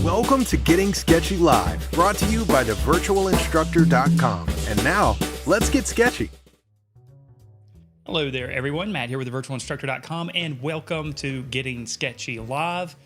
Welcome to Getting Sketchy Live, brought to you by thevirtualinstructor.com. And now, let's get sketchy. Hello there, everyone. Matt here with thevirtualinstructor.com, and welcome to Getting Sketchy Live.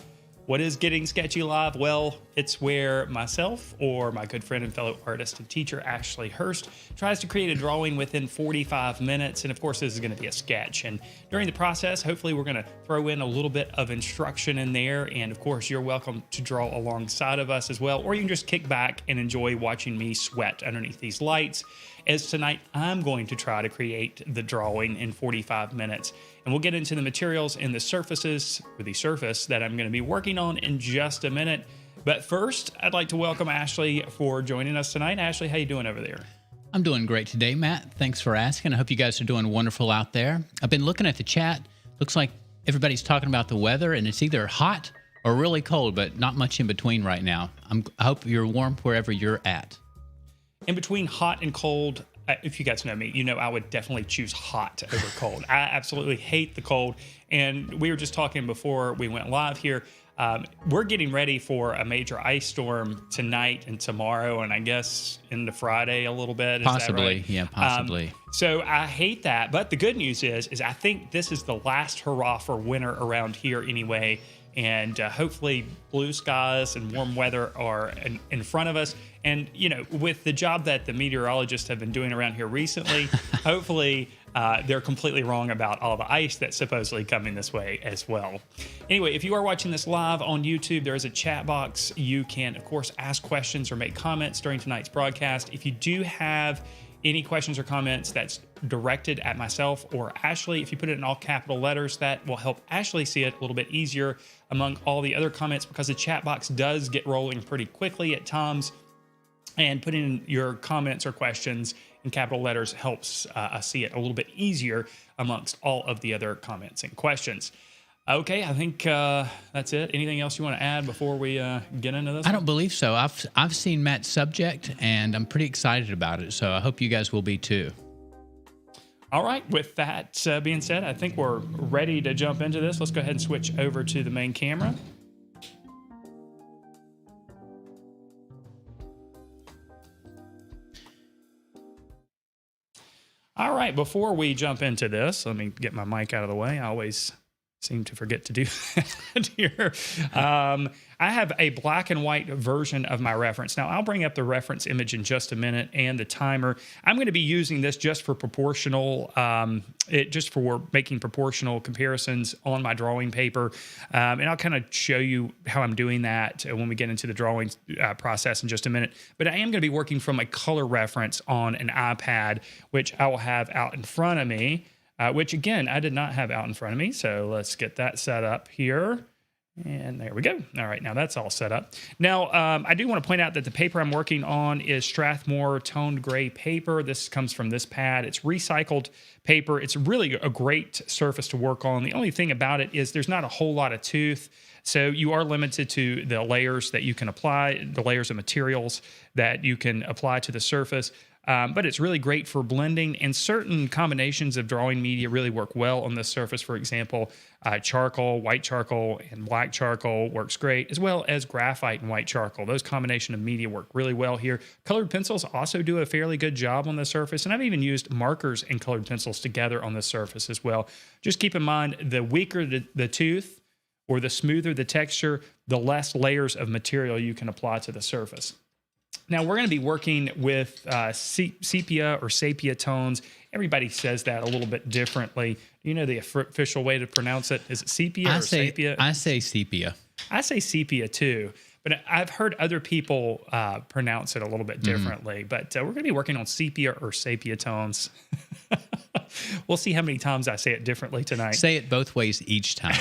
What is Getting Sketchy Live? Well, it's where myself or my good friend and fellow artist and teacher, Ashley Hurst, tries to create a drawing within 45 minutes. And of course, this is going to be a sketch. And during the process, hopefully we're going to throw in a little bit of instruction in there. And of course, you're welcome to draw alongside of us as well, or you can just kick back and enjoy watching me sweat underneath these lights. As tonight, I'm going to try to create the drawing in 45 minutes. And we'll get into the materials and the surfaces, or the surface that I'm going to be working on in just a minute. But first, I'd like to welcome Ashley for joining us tonight. Ashley, how you doing over there? I'm doing great today, Matt. Thanks for asking. I hope you guys are doing wonderful out there. I've been looking at the chat. Looks like everybody's talking about the weather, and it's either hot or really cold, but not much in between right now. I hope you're warm wherever you're at. In between hot and cold, if you guys know me, you know I would definitely choose hot over cold. I absolutely hate the cold. And we were just talking before we went live here. We're getting ready for a major ice storm tonight and tomorrow, and I guess into Friday a little bit. Possibly, right? yeah, possibly. So I hate that. But the good news is I think this is the last hurrah for winter around here anyway. And hopefully blue skies and warm weather are in front of us. And, you know, with the job that the meteorologists have been doing around here recently, hopefully they're completely wrong about all the ice that's supposedly coming this way as well. Anyway, if you are watching this live on YouTube, there is a chat box. You can, of course, ask questions or make comments during tonight's broadcast. If you do have any questions or comments that's directed at myself or Ashley, if you put it in all capital letters, that will help Ashley see it a little bit easier among all the other comments, because the chat box does get rolling pretty quickly at times. And putting in your comments or questions in capital letters helps us see it a little bit easier amongst all of the other comments and questions. Okay, I think that's it. Anything else you want to add before we get into this? I don't believe so. I've seen Matt's subject, and I'm pretty excited about it. So I hope you guys will be too. All right, with that being said, I think we're ready to jump into this. Let's go ahead and switch over to the main camera. All right, before we jump into this, let me get my mic out of the way. I always seem to forget to do that here. I have a black and white version of my reference. Now, I'll bring up the reference image in just a minute and the timer. I'm going to be using this just for proportional, just for making proportional comparisons on my drawing paper. And I'll kind of show you how I'm doing that when we get into the drawing process in just a minute. But I am going to be working from a color reference on an iPad, which I will have out in front of me. Which, again, I did not have out in front of me. So let's get that set up here. And there we go. All right, now that's all set up. Now, I do want to point out that the paper I'm working on is Strathmore toned gray paper. This comes from this pad. It's recycled paper. It's really a great surface to work on. The only thing about it is there's not a whole lot of tooth. So you are limited to the layers that you can apply, the layers of materials that you can apply to the surface. But it's really great for blending, and certain combinations of drawing media really work well on this surface. For example, charcoal, white charcoal, and black charcoal works great, as well as graphite and white charcoal. Those combination of media work really well here. Colored pencils also do a fairly good job on the surface, and I've even used markers and colored pencils together on the surface as well. Just keep in mind, the weaker the tooth or the smoother the texture, the less layers of material you can apply to the surface. Now, we're going to be working with sepia or sepia tones. Everybody says that a little bit differently. Do you know the official way to pronounce it? Is it sepia or sepia? I say sepia. I say sepia too, but I've heard other people pronounce it a little bit differently. But we're going to be working on sepia or sepia tones. We'll see how many times I say it differently tonight. Say it both ways each time.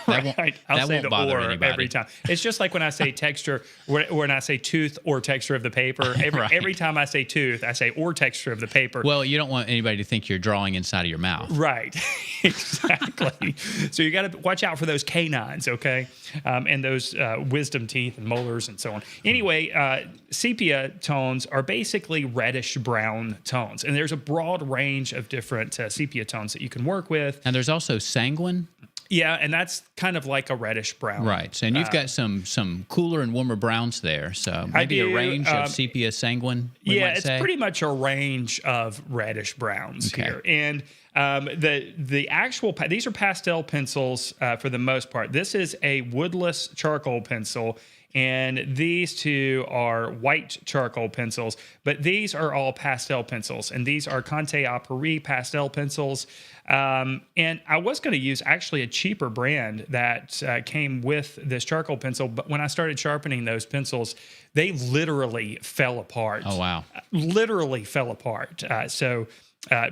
Right. I'll say the bother or anybody. every time. It's just like when I say texture, when I say tooth or texture of the paper. Every time I say tooth, I say or texture of the paper. Well, you don't want anybody to think you're drawing inside of your mouth. Right. Exactly. So you got to watch out for those canines, okay? And those wisdom teeth and molars and so on. Anyway, sepia tones are basically reddish brown tones. And there's a broad range of different sepia tones that you can work with. And there's also sanguine. Yeah, and that's kind of like a reddish brown. Right. So, and you've got some cooler and warmer browns there. So maybe a do, range of sepia sanguine. Yeah, it's pretty much a range of reddish browns here. And the actual, these are pastel pencils for the most part. This is a woodless charcoal pencil. And these two are white charcoal pencils, but these are all pastel pencils. And these are Conte a Paris pastel pencils. And I was going to use actually a cheaper brand that came with this charcoal pencil. But when I started sharpening those pencils, they literally fell apart. Oh, wow. Literally fell apart.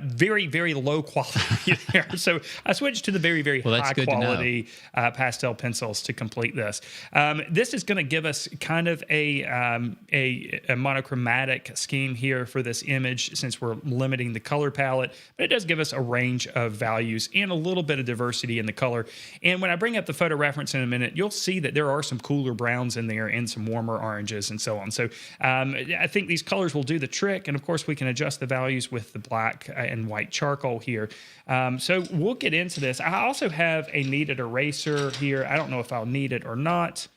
Very, very low quality there. So I switched to the very, very high quality pastel pencils to complete this. This is going to give us kind of a monochromatic scheme here for this image since we're limiting the color palette, but it does give us a range of values and a little bit of diversity in the color. And when I bring up the photo reference in a minute, you'll see that there are some cooler browns in there and some warmer oranges and so on. So I think these colors will do the trick. And of course, we can adjust the values with the black and white charcoal here. So we'll get into this. I also have a kneaded eraser here. I don't know if I'll need it or not.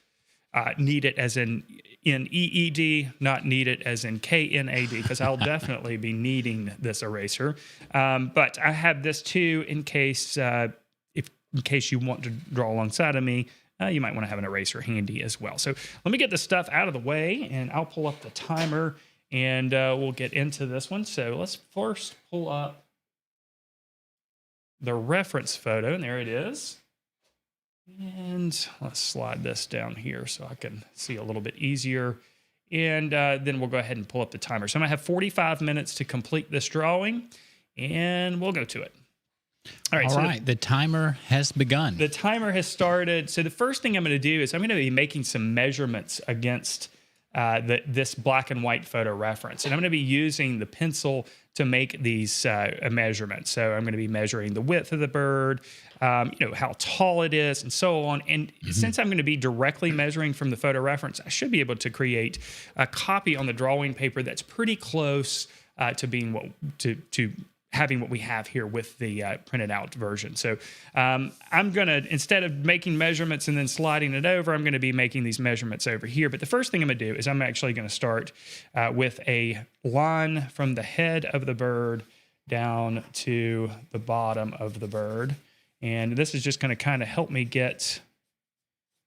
Need it as in N-E-E-D, not need it as in K-N-A-D, because I'll definitely be needing this eraser. But I have this too in case you want to draw alongside of me. You might want to have an eraser handy as well. So let me get this stuff out of the way, and I'll pull up the timer. And we'll get into this one. So let's first pull up the reference photo. And there it is. And let's slide this down here so I can see a little bit easier. And then we'll go ahead and pull up the timer. So I'm going to have 45 minutes to complete this drawing. And we'll go to it. All right. The timer has begun. The timer has started. So the first thing I'm going to do is I'm going to be making some measurements against this black and white photo reference. And I'm going to be using the pencil to make these measurements. So I'm going to be measuring the width of the bird, how tall it is, and so on. And since I'm going to be directly measuring from the photo reference, I should be able to create a copy on the drawing paper that's pretty close to being to having what we have here with the printed out version. So I'm going to, instead of making measurements and then sliding it over, I'm going to be making these measurements over here. But the first thing I'm going to do is I'm actually going to start with a line from the head of the bird down to the bottom of the bird. And this is just going to kind of help me get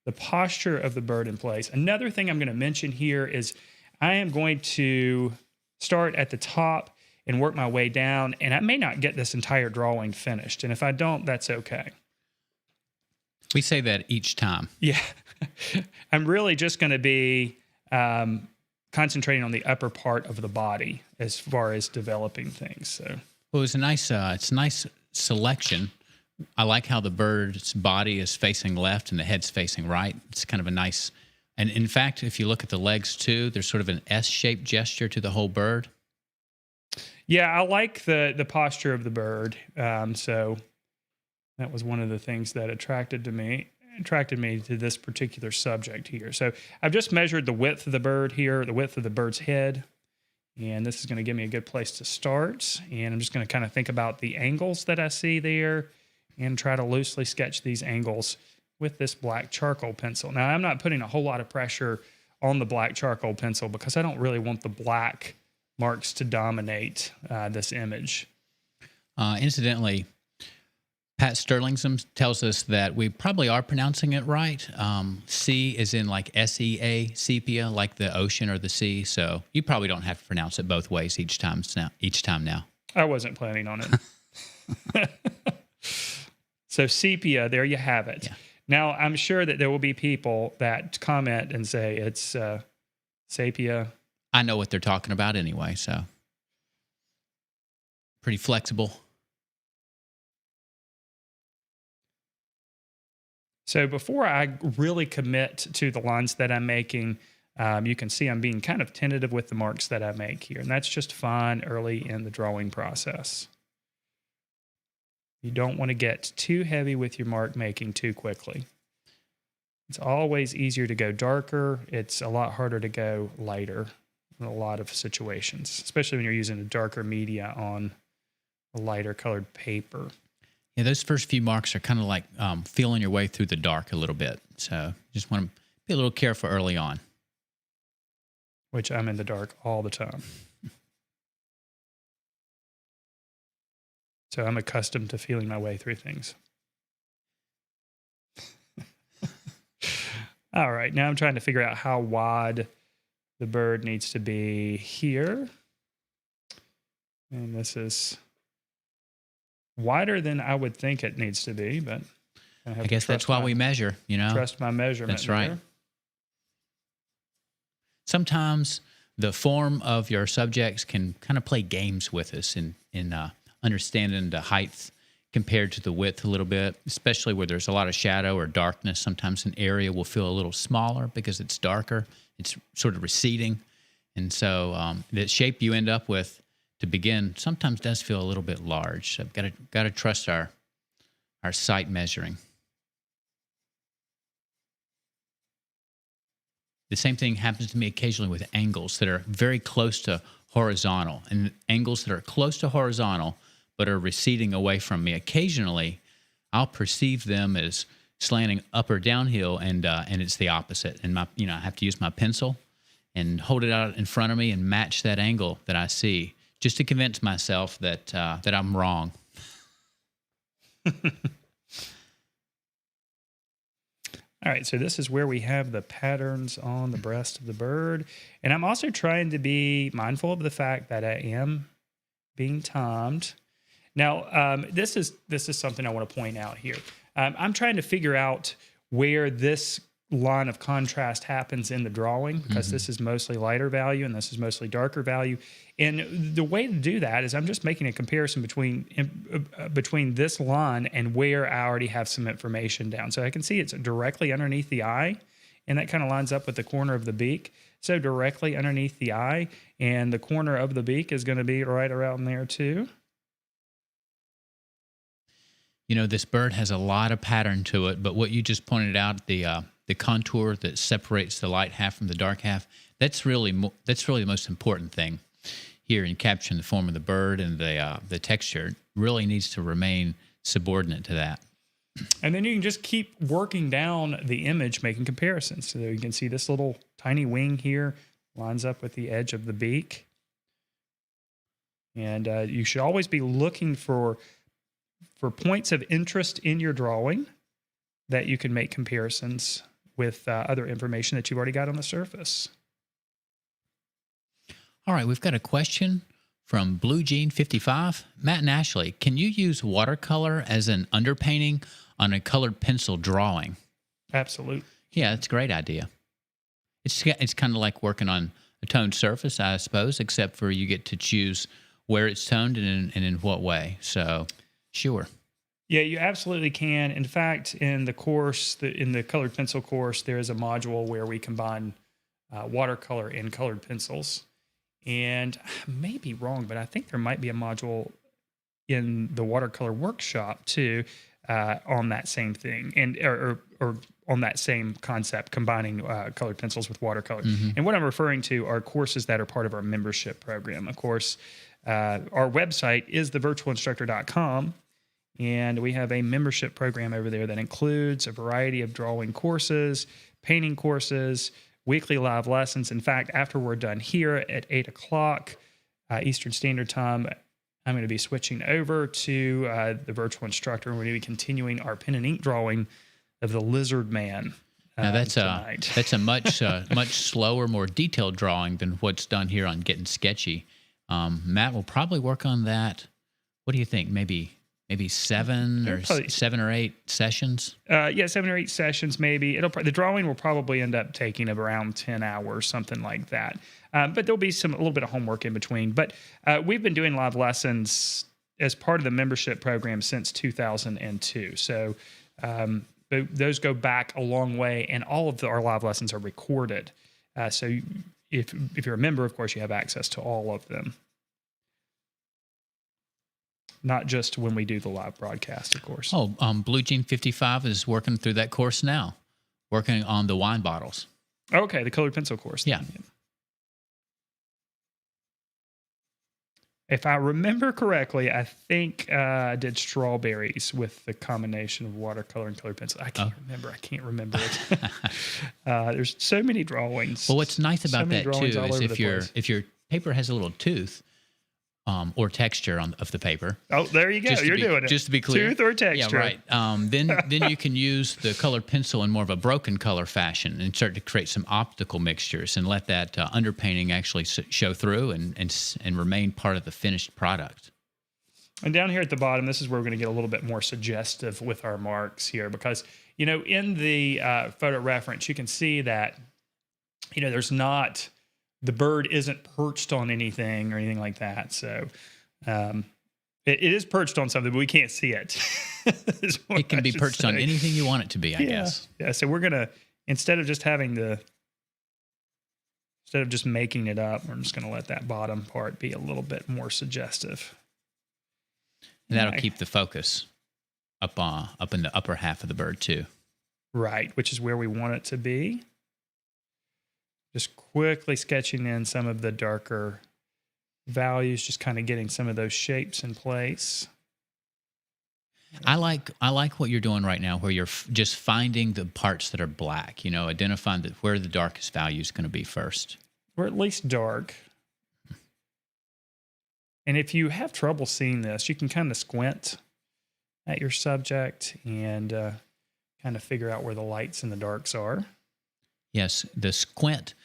the posture of the bird in place. Another thing I'm going to mention here is I am going to start at the top and work my way down, and I may not get this entire drawing finished. And if I don't, that's okay. We say that each time. Yeah. I'm really just going to be concentrating on the upper part of the body as far as developing things. So, well, it's a nice selection. I like how the bird's body is facing left and the head's facing right. It's kind of a nice, and in fact, if you look at the legs too, there's sort of an S-shaped gesture to the whole bird. Yeah, I like the posture of the bird. So that was one of the things that attracted me to this particular subject here. So I've just measured the width of the bird here, the width of the bird's head. And this is going to give me a good place to start. And I'm just going to kind of think about the angles that I see there and try to loosely sketch these angles with this black charcoal pencil. Now, I'm not putting a whole lot of pressure on the black charcoal pencil because I don't really want the black marks to dominate this image. Incidentally, Pat Sterlingson tells us that we probably are pronouncing it right. C is in like S-E-A, sepia, like the ocean or the sea. So you probably don't have to pronounce it both ways each time now. I wasn't planning on it. So sepia, there you have it. Yeah. Now, I'm sure that there will be people that comment and say it's sepia. I know what they're talking about anyway, so pretty flexible. So before I really commit to the lines that I'm making, you can see I'm being kind of tentative with the marks that I make here, and that's just fine early in the drawing process. You don't want to get too heavy with your mark making too quickly. It's always easier to go darker. It's a lot harder to go lighter in a lot of situations, especially when you're using a darker media on a lighter colored paper. Yeah, those first few marks are kind of like feeling your way through the dark a little bit. So just want to be a little careful early on. Which I'm in the dark all the time. So I'm accustomed to feeling my way through things. All right, now I'm trying to figure out how wide the bird needs to be here. And this is wider than I would think it needs to be, but I guess that's why we measure, Trust my measurement. That's right. Sometimes the form of your subjects can kind of play games with us in understanding the height compared to the width a little bit, especially where there's a lot of shadow or darkness. Sometimes an area will feel a little smaller because it's darker. It's sort of receding. And so the shape you end up with to begin sometimes does feel a little bit large. So I've got to trust our sight measuring. The same thing happens to me occasionally with angles that are very close to horizontal, and angles that are close to horizontal but are receding away from me. Occasionally, I'll perceive them as slanting up or downhill, and it's the opposite. And I have to use my pencil and hold it out in front of me and match that angle that I see, just to convince myself that I'm wrong. All right, so this is where we have the patterns on the breast of the bird. And I'm also trying to be mindful of the fact that I am being timed. Now, this is something I want to point out here. I'm trying to figure out where this line of contrast happens in the drawing, because this is mostly lighter value and this is mostly darker value. And the way to do that is I'm just making a comparison between this line and where I already have some information down. So I can see it's directly underneath the eye, and that kind of lines up with the corner of the beak. So directly underneath the eye, and the corner of the beak is going to be right around there too. This bird has a lot of pattern to it, but what you just pointed out, the contour that separates the light half from the dark half, that's really the most important thing here in capturing the form of the bird, and the texture really needs to remain subordinate to that. And then you can just keep working down the image, making comparisons. So you can see this little tiny wing here lines up with the edge of the beak. And you should always be looking for points of interest in your drawing that you can make comparisons with other information that you've already got on the surface. All right, we've got a question from Blue Jean 55. Matt and Ashley, can you use watercolor as an underpainting on a colored pencil drawing? Absolutely. Yeah, that's a great idea. It's kind of like working on a toned surface, I suppose, except for you get to choose where it's toned and in what way. So, sure. Yeah, you absolutely can. In fact, in the course, in the colored pencil course, there is a module where we combine watercolor and colored pencils. And I may be wrong, but I think there might be a module in the watercolor workshop too on that same thing, and or on that same concept, combining colored pencils with watercolor. And what I'm referring to are courses that are part of our membership program. Of course, our website is thevirtualinstructor.com. And we have a membership program over there that includes a variety of drawing courses, painting courses, weekly live lessons. In fact, after we're done here at 8 o'clock Eastern Standard Time, I'm going to be switching over to the virtual instructor, and we're going to be continuing our pen and ink drawing of the lizard man. Now that's a much slower, more detailed drawing than what's done here on Gettin Sketchy. Matt will probably work on that. What do you think? Maybe 7 or 8 sessions. 7 or 8 sessions, maybe. The drawing will probably end up taking around 10 hours, something like that. But there'll be a little bit of homework in between. But we've been doing live lessons as part of the membership program since 2002. So those go back a long way, and all of our live lessons are recorded. So if you're a member, of course, you have access to all of them. Not just when we do the live broadcast, of course. Oh, Blue Jean 55 is working through that course now, working on the wine bottles. Okay, the colored pencil course. Yeah. if I remember correctly, I think I did strawberries with the combination of watercolor and colored pencil. I can't remember it. There's so many drawings. Well, what's nice about that too is place. if your paper has a little tooth or texture of the paper. Oh, there you go. You're doing it. Just to be clear. Tooth or texture. Yeah, right. Then you can use the colored pencil in more of a broken color fashion and start to create some optical mixtures and let that underpainting actually show through and remain part of the finished product. And down here at the bottom, this is where we're going to get a little bit more suggestive with our marks here because, in the photo reference, you can see that, there's not... the bird isn't perched on anything or anything like that. So it is perched on something, but we can't see it. It can be perched on anything you want it to be, I guess. Yeah. So we're going to, instead of just making it up, we're just going to let that bottom part be a little bit more suggestive. And that'll keep the focus up in the upper half of the bird too. Right, which is where we want it to be. Just quickly sketching in some of the darker values, just kind of getting some of those shapes in place. I like what you're doing right now, where you're just finding the parts that are black, identifying where the darkest value is going to be first. Or at least dark. And if you have trouble seeing this, you can kind of squint at your subject and kind of figure out where the lights and the darks are. Yes, the squint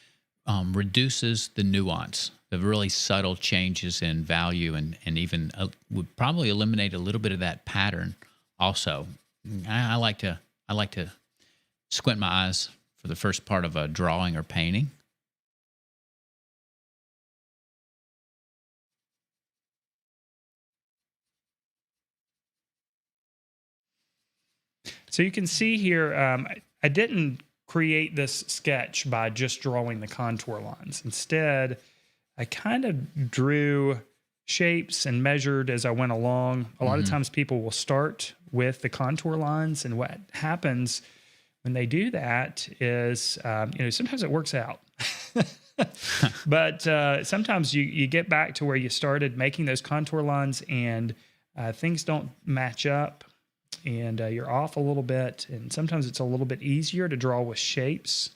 reduces the nuance, the really subtle changes in value, and even would probably eliminate a little bit of that pattern. Also, I like to squint my eyes for the first part of a drawing or painting. So you can see here, I didn't create this sketch by just drawing the contour lines. Instead, I kind of drew shapes and measured as I went along. A lot of times people will start with the contour lines, and what happens when they do that is, sometimes it works out. But sometimes you get back to where you started making those contour lines and things don't match up. And you're off a little bit, and sometimes it's a little bit easier to draw with shapes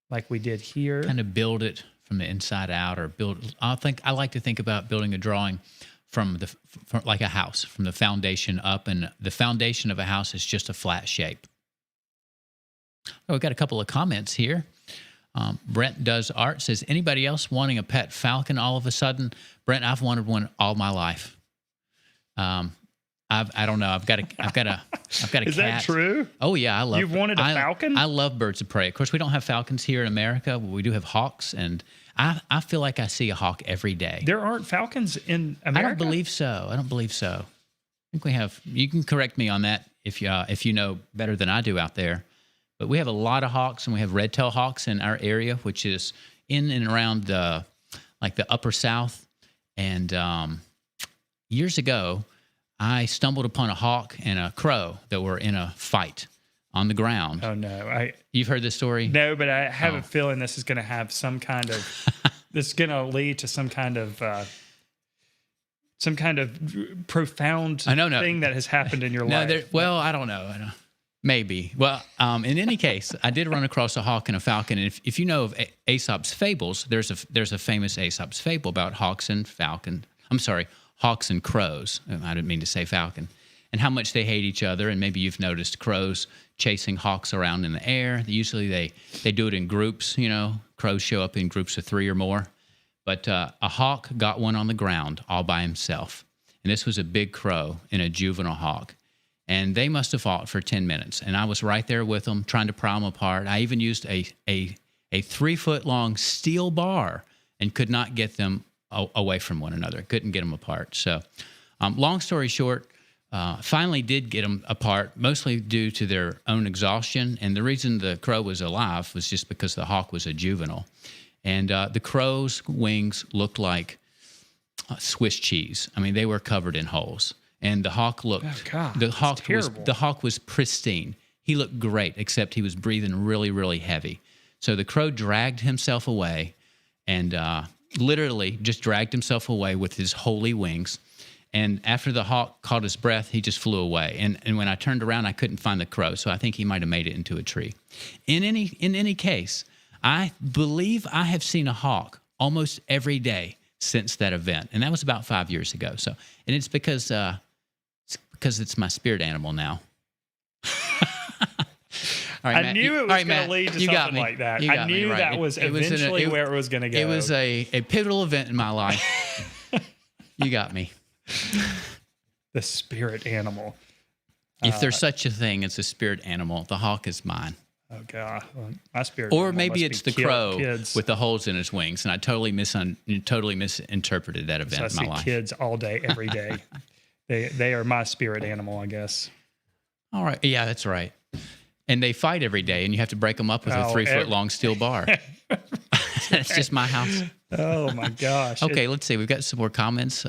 like we did here. Kind of build it from the inside out, or I like to think about building a drawing from like a house, from the foundation up, and the foundation of a house is just a flat shape. Oh, we've got a couple of comments here. Brent Does Art says, anybody else wanting a pet falcon all of a sudden? Brent, I've wanted one all my life. I don't know. I've got a cat. Is that true? Oh yeah, You've wanted a falcon? I love birds of prey. Of course, we don't have falcons here in America. We do have hawks, and I feel like I see a hawk every day. There aren't falcons in America? I don't believe so. I think we have. You can correct me on that if you know better than I do out there. But we have a lot of hawks, and we have red-tailed hawks in our area, which is in and around the upper South. And years ago, I stumbled upon a hawk and a crow that were in a fight on the ground. Oh no! You've heard this story? No, but I have a feeling this is going to have some kind of. This is going to lead to some kind of profound thing that has happened in your life. Well, I don't know. Maybe. Well, in any case, I did run across a hawk and a falcon. And if you know of Aesop's fables, there's a famous Aesop's fable about hawks and crows. I didn't mean to say falcon. And how much they hate each other. And maybe you've noticed crows chasing hawks around in the air. Usually they do it in groups, Crows show up in groups of 3 or more. But a hawk got one on the ground all by himself. And this was a big crow and a juvenile hawk. And they must have fought for 10 minutes. And I was right there with them, trying to pry them apart. I even used a 3-foot-long steel bar and could not get them away from one another. Couldn't get them apart. So long story short, finally did get them apart, mostly due to their own exhaustion. And the reason the crow was alive was just because the hawk was a juvenile. And the crow's wings looked like Swiss cheese. I mean, they were covered in holes. And the hawk looked. Oh God, the hawk was pristine. He looked great, except he was breathing really, really heavy. So the crow dragged himself away, and literally just dragged himself away with his holy wings. And after the hawk caught his breath, he just flew away. And when I turned around, I couldn't find the crow. So I think he might have made it into a tree. In any case, I believe I have seen a hawk almost every day since that event. And that was about 5 years ago. So, and it's because it's my spirit animal now. All right, I knew it was going to lead to something like that. I knew that was eventually where it was going to go. It was a pivotal event in my life. You got me. The spirit animal. If there's such a thing as a spirit animal, the hawk is mine. Oh, God. Well, my spirit Or animal maybe must it's be the crow kids. with the holes in his wings, and I totally misinterpreted that event in my life. Kids all day, every day. They are my spirit animal, I guess. All right. Yeah, that's right. And they fight every day, and you have to break them up with a 3-foot-long steel bar. That's just my house. Oh, my gosh. Okay, let's see. We've got some more comments.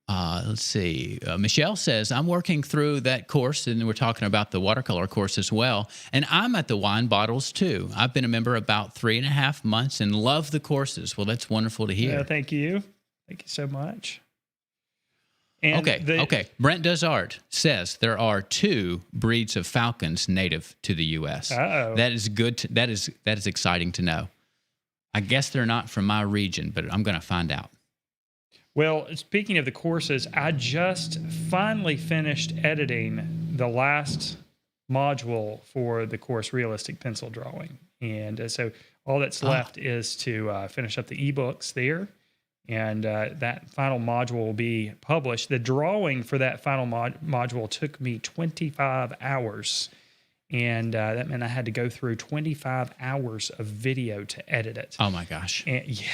Let's see. Michelle says, I'm working through that course, and we're talking about the watercolor course as well. And I'm at the wine bottles, too. I've been a member about 3.5 months and love the courses. Well, that's wonderful to hear. Yeah, thank you. Thank you so much. And Okay. Brent Does Art says there are 2 breeds of falcons native to the U.S. Uh-oh. That is good. That is exciting to know. I guess they're not from my region, but I'm going to find out. Well, speaking of the courses, I just finally finished editing the last module for the course Realistic Pencil Drawing. And so all that's left is to finish up the ebooks there. And that final module will be published. The drawing for that final module took me 25 hours. And that meant I had to go through 25 hours of video to edit it. Oh, my gosh. And, yeah.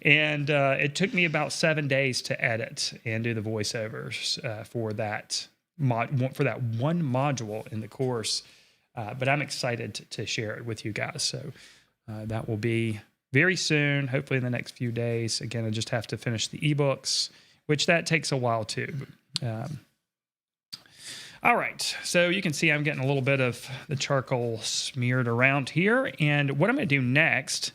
And it took me about 7 days to edit and do the voiceovers for that one module in the course. But I'm excited to share it with you guys. So that will be very soon, hopefully in the next few days. Again, I just have to finish the ebooks, which that takes a while too. All right, so you can see I'm getting a little bit of the charcoal smeared around here. And what I'm going to do next,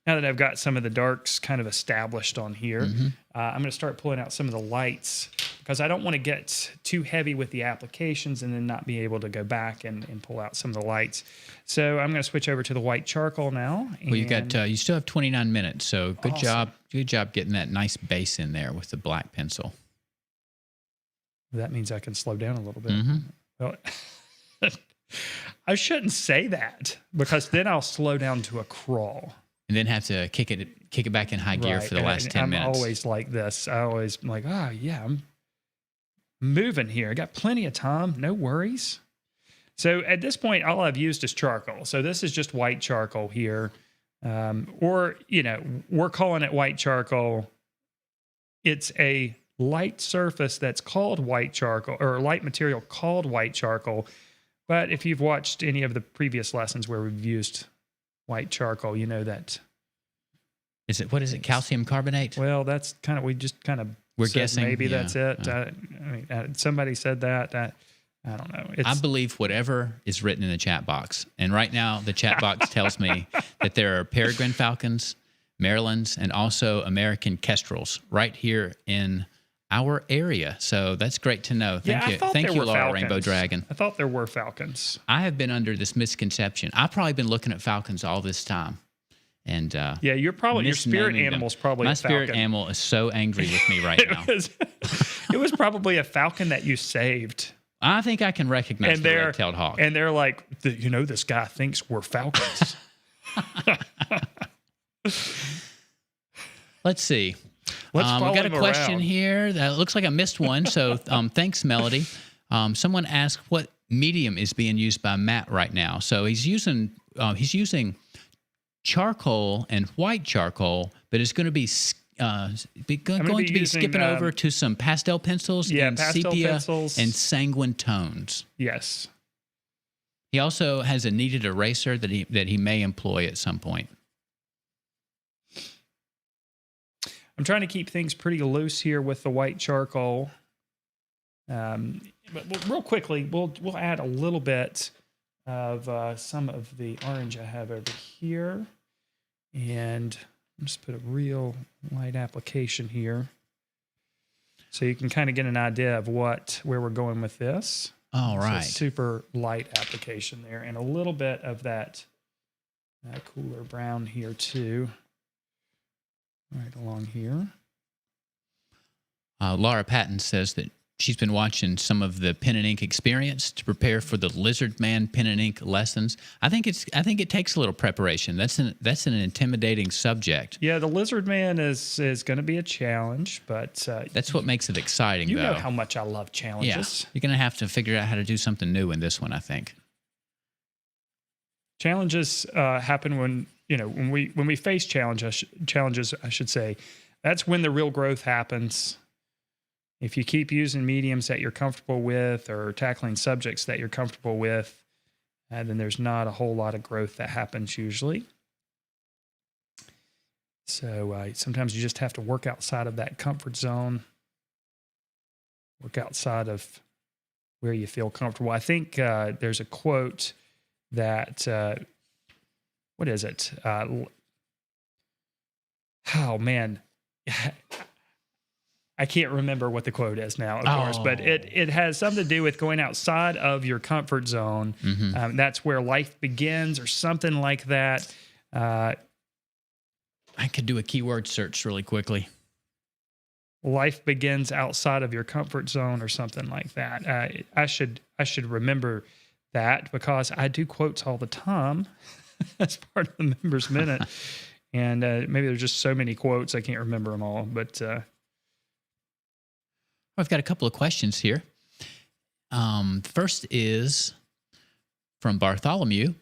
now that I've got some of the darks kind of established on here, I'm going to start pulling out some of the lights because I don't want to get too heavy with the applications and then not be able to go back and pull out some of the lights. So I'm going to switch over to the white charcoal now. Well, you still have 29 minutes, so good job. Good job getting that nice base in there with the black pencil. That means I can slow down a little bit. Well, I shouldn't say that because then I'll slow down to a crawl. And then have to kick it back in high gear for the last 10 minutes. I'm always like this. I always am like, I'm moving here. I got plenty of time. No worries. So at this point, all I've used is charcoal. So this is just white charcoal here. Or, we're calling it white charcoal. It's a light surface that's called white charcoal, or light material called white charcoal. But if you've watched any of the previous lessons where we've used white charcoal, you know that. What is it? Calcium carbonate? Well, that's we're guessing. Maybe that's it. Somebody said that. I don't know. I believe whatever is written in the chat box. And right now, the chat box tells me that there are peregrine falcons, Marylands, and also American kestrels right here in our area. So that's great to know. Thank you, Laura Rainbow Dragon. I thought there were falcons. I have been under this misconception. I've probably been looking at falcons all this time. And you're probably your spirit animal's probably my a falcon. spirit animal is so angry with me right now. It was probably a falcon that you saved. I think I can recognize the red-tailed hawk. And they're like, this guy thinks we're falcons. Let's see. Let's we got a question around here that looks like I missed one. So thanks, Melody. Someone asked what medium is being used by Matt right now. So he's using charcoal and white charcoal, but it's going to be skipping over to some pastel pencils and sepia and sanguine tones. Yes. He also has a kneaded eraser that he may employ at some point. I'm trying to keep things pretty loose here with the white charcoal. But real quickly, we'll add a little bit of some of the orange I have over here. And Just put a real light application here. So you can kind of get an idea of where we're going with this. All right. So super light application there, and a little bit of that cooler brown here too. Right along here. Laura Patton says that she's been watching some of the pen and ink experience to prepare for the Lizard Man pen and ink lessons. I think it takes a little preparation. That's an intimidating subject. Yeah, the Lizard Man is going to be a challenge, but that's what makes it exciting. You though. know how much I love challenges. Yeah, you're going to have to figure out how to do something new in this one, I think. Challenges happen when we face challenges. I should say, that's when the real growth happens. If you keep using mediums that you're comfortable with or tackling subjects that you're comfortable with, then there's not a whole lot of growth that happens usually. So sometimes you just have to work outside of that comfort zone, work outside of where you feel comfortable. I think there's a quote that, what is it? Oh, man. I can't remember what the quote is now, of course, but it has something to do with going outside of your comfort zone. Mm-hmm. That's where life begins or something like that. I could do a keyword search really quickly. Life begins outside of your comfort zone or something like that. I should remember that because I do quotes all the time as part of the Members Minute. And maybe there's just so many quotes, I can't remember them all, but... I've got a couple of questions here. First is from Bartholomew.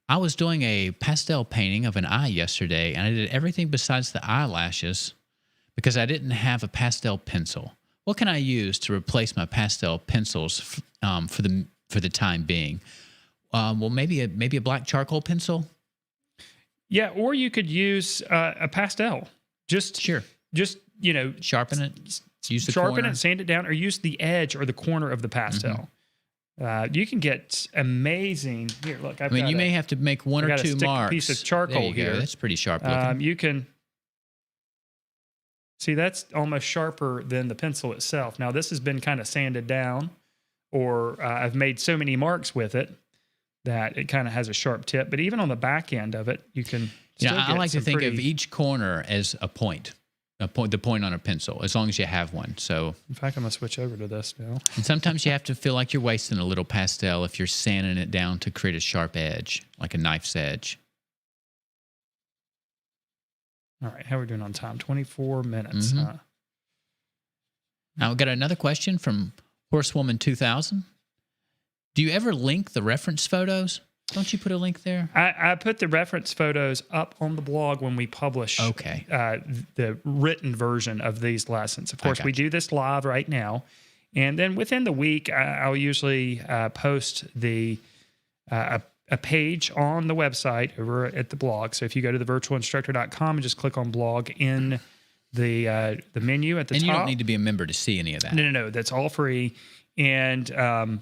I was doing a pastel painting of an eye yesterday, and I did everything besides the eyelashes because I didn't have a pastel pencil. What can I use to replace my pastel pencils for the time being? Well, maybe a black charcoal pencil. Yeah, or you could use a pastel. Just sharpen it. Use the sharpen corner. it, sand it down, or use the edge or the corner of the pastel. Mm-hmm. You can get amazing. Here, look. You may have to make one or two marks. A piece of charcoal here. That's pretty sharp looking. You can see that's almost sharper than the pencil itself. Now this has been kind of sanded down, or I've made so many marks with it that it kind of has a sharp tip. But even on the back end of it, you can. I like to think of each corner as a point. The point on a pencil, as long as you have one. So, in fact, I'm gonna switch over to this now. And sometimes you have to feel like you're wasting a little pastel if you're sanding it down to create a sharp edge, like a knife's edge. All right, how are we doing on time? 24 minutes. Mm-hmm. Now we've got another question from Horsewoman 2000. Do you ever link the reference photos? Don't you put a link there? I put the reference photos up on the blog when we publish the written version of these lessons. Of course, we do this live right now. And then within the week, I'll usually post a page on the website over at the blog. So if you go to thevirtualinstructor.com and just click on blog in the menu at the top. And you don't need to be a member to see any of that. No. That's all free. And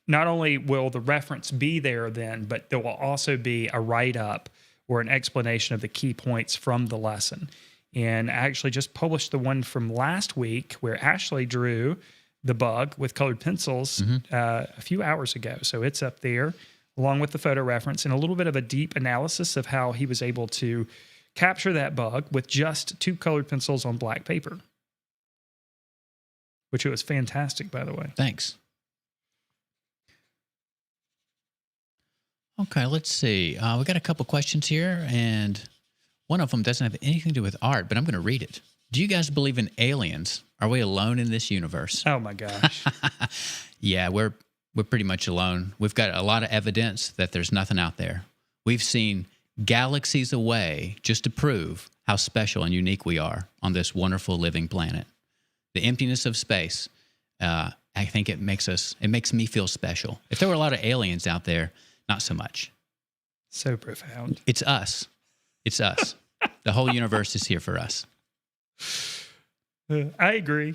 not only will the reference be there then, but there will also be a write-up or an explanation of the key points from the lesson. And I actually just published the one from last week where Ashley drew the bug with colored pencils a few hours ago. So it's up there along with the photo reference and a little bit of a deep analysis of how he was able to capture that bug with just 2 colored pencils on black paper, which was fantastic, by the way. Thanks. Okay, let's see. We got a couple questions here, and one of them doesn't have anything to do with art, but I'm going to read it. Do you guys believe in aliens? Are we alone in this universe? Oh, my gosh. Yeah, we're pretty much alone. We've got a lot of evidence that there's nothing out there. We've seen galaxies away just to prove how special and unique we are on this wonderful living planet. The emptiness of space, I think it makes me feel special. If there were a lot of aliens out there, not so much. So profound. It's us. It's us. The whole universe is here for us. I agree.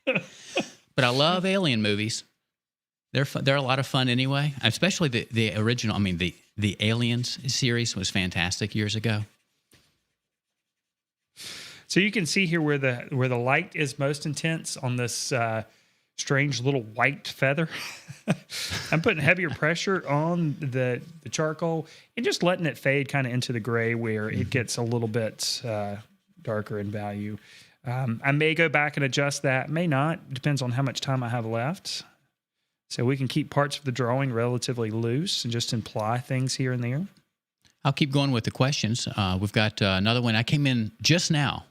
But I love alien movies. They're fun. They're a lot of fun anyway. Especially the original. I mean, the Aliens series was fantastic years ago. So you can see here where the light is most intense on this strange little white feather. I'm putting heavier pressure on the charcoal and just letting it fade kind of into the gray where it gets a little bit darker in value. I may go back and adjust that, may not. Depends on how much time I have left. So we can keep parts of the drawing relatively loose and just imply things here and there. I'll keep going with the questions. We've got another one. I came in now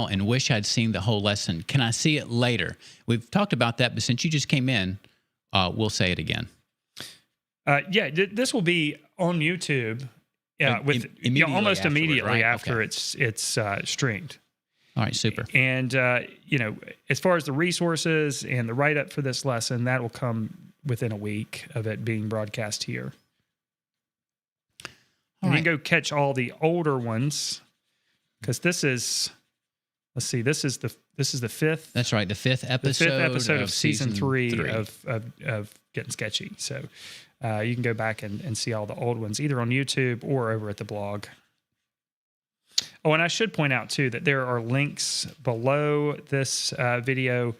and wish I'd seen the whole lesson. Can I see it later? We've talked about that, but since you just came in, we'll say it again. This will be on YouTube almost immediately after it's streamed. All right, super. And, as far as the resources and the write-up for this lesson, that will come within a week of it being broadcast here. And then go catch all the older ones, because this is the fifth. That's right, the fifth episode of season three of Gettin Sketchy. So you can go back and see all the old ones either on YouTube or over at the blog. Oh, and I should point out too that there are links below this video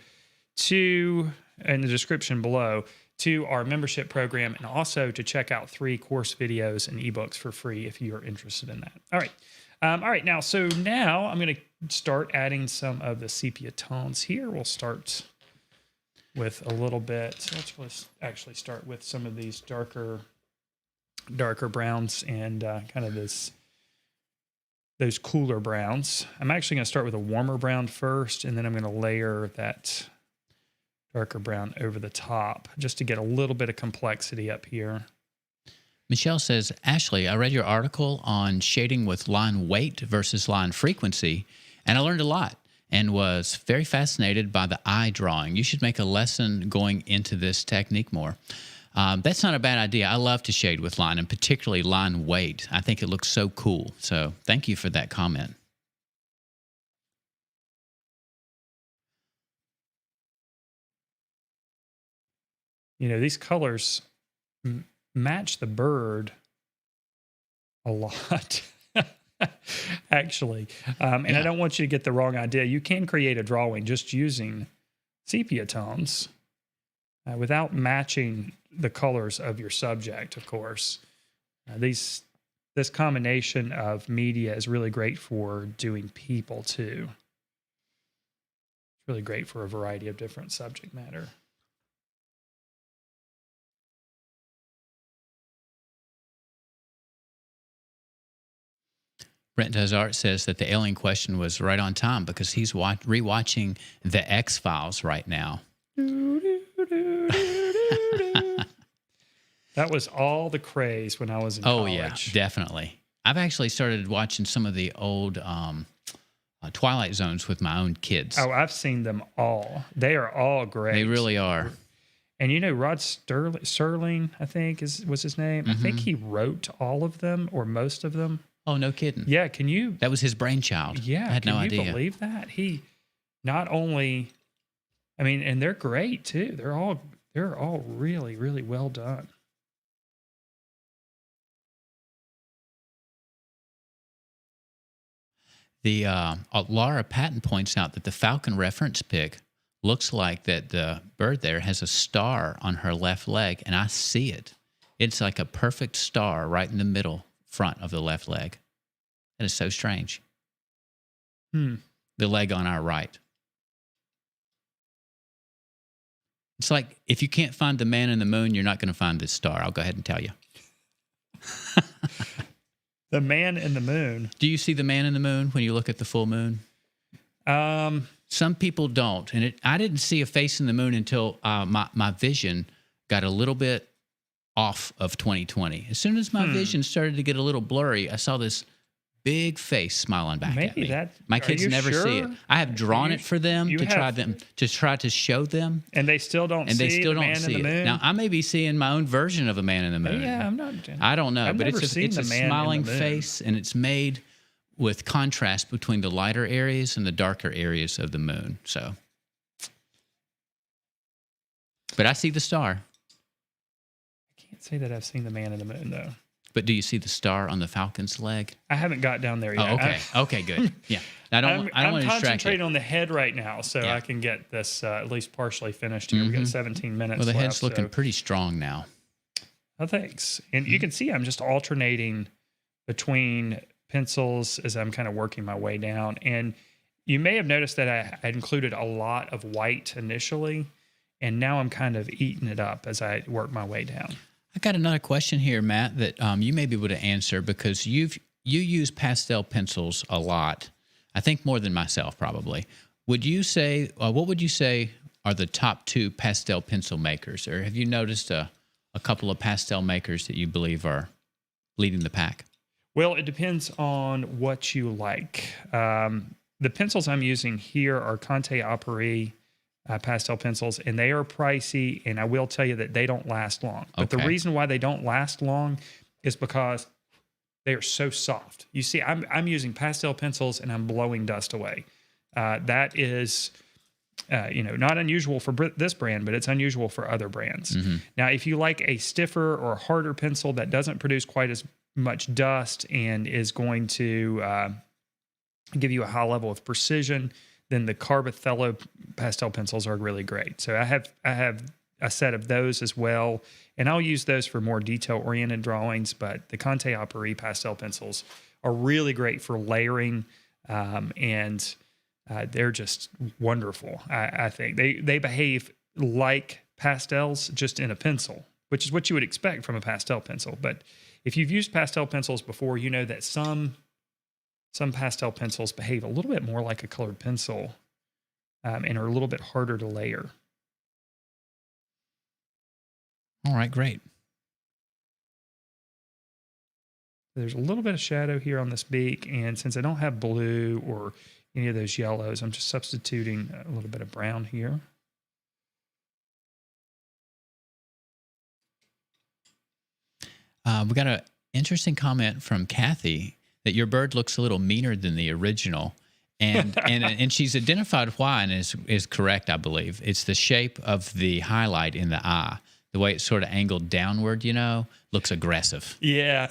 in the description below to our membership program, and also to check out 3 course videos and ebooks for free if you're interested in that. All right. Now I'm going to start adding some of the sepia tones here. We'll start with a little bit. Let's actually start with some of these darker browns and kind of those cooler browns. I'm actually going to start with a warmer brown first, and then I'm going to layer that darker brown over the top just to get a little bit of complexity up here. Michelle says, Ashley, I read your article on shading with line weight versus line frequency, and I learned a lot and was very fascinated by the eye drawing. You should make a lesson going into this technique more. That's not a bad idea. I love to shade with line, and particularly line weight. I think it looks so cool. So thank you for that comment. These colors match the bird a lot, actually. I don't want you to get the wrong idea. You can create a drawing just using sepia tones without matching the colors of your subject, of course. This combination of media is really great for doing people, too. It's really great for a variety of different subject matter. Brent Does Art says that the alien question was right on time because he's rewatching The X-Files right now. That was all the craze when I was in college. Oh, yeah, definitely. I've actually started watching some of the old Twilight Zones with my own kids. Oh, I've seen them all. They are all great. They really are. And Rod Serling, I think was his name. Mm-hmm. I think he wrote all of them or most of them. Oh, no kidding. Yeah, That was his brainchild. Yeah, I had no idea. Can you believe that? He not only, and they're great too. They're all really, really well done. The Laura Patton points out that the Falcon reference pic looks like that the bird there has a star on her left leg, and I see it. It's like a perfect star right in the middle front of the left leg. That is so strange. The leg on our right. It's like if you can't find the man in the moon, you're not going to find this star. I'll go ahead and tell you. The man in the moon. Do you see the man in the moon when you look at the full moon? Some people don't. And I didn't see a face in the moon until my vision got a little bit off of 2020. As soon as my vision started to get a little blurry, I saw this big face smiling back at me. My kids never see it. I have drawn it for them to try to show them, and they still don't. And they still don't see it. Now I may be seeing my own version of a man in the moon. Yeah, I'm not. I don't know, but it's a smiling face, and it's made with contrast between the lighter areas and the darker areas of the moon. So, but I see the star. I can't say that I've seen the man in the moon though. But do you see the star on the falcon's leg? I haven't got down there yet. Oh, okay. Okay, good. Yeah. I don't want to I'm distract concentrating you. on the head right now, so Yeah. I can get this at least partially finished here. We got 17 minutes Well, the left. head's looking So, pretty strong now. oh, thanks. And you can see I'm just alternating between pencils as I'm kind of working my way down. And you may have noticed that I included a lot of white initially, and now I'm kind of eating it up as I work my way down. I got another question here, Matt, that you may be able to answer because you use pastel pencils a lot. I think more than myself, probably. Would you say, what would you say are the top 2 pastel pencil makers? Or have you noticed a couple of pastel makers that you believe are leading the pack? Well, it depends on what you like. The pencils I'm using here are Conte Opry pastel pencils, and they are pricey, and I will tell you that they don't last long. But the Okay. reason why they don't last long is because they are so soft. You see, I'm using pastel pencils, and I'm blowing dust away. That is, not unusual for this brand, but it's unusual for other brands. Now, if you like a stiffer or harder pencil that doesn't produce quite as much dust and is going to give you a high level of precision, then the Carbothello pastel pencils are really great. So I have a set of those as well, and I'll use those for more detail-oriented drawings, but the Conte Opry pastel pencils are really great for layering, and they're just wonderful, I think. They behave like pastels, just in a pencil, which is what you would expect from a pastel pencil. But if you've used pastel pencils before, you know that some pastel pencils behave a little bit more like a colored pencil, and are a little bit harder to layer. All right, great. There's a little bit of shadow here on this beak, and since I don't have blue or any of those yellows, I'm just substituting a little bit of brown here. We got an interesting comment from Kathy that your bird looks a little meaner than the original. And she's identified why, and is correct, I believe. It's the shape of the highlight in the eye. The way it's sort of angled downward, looks aggressive. Yeah.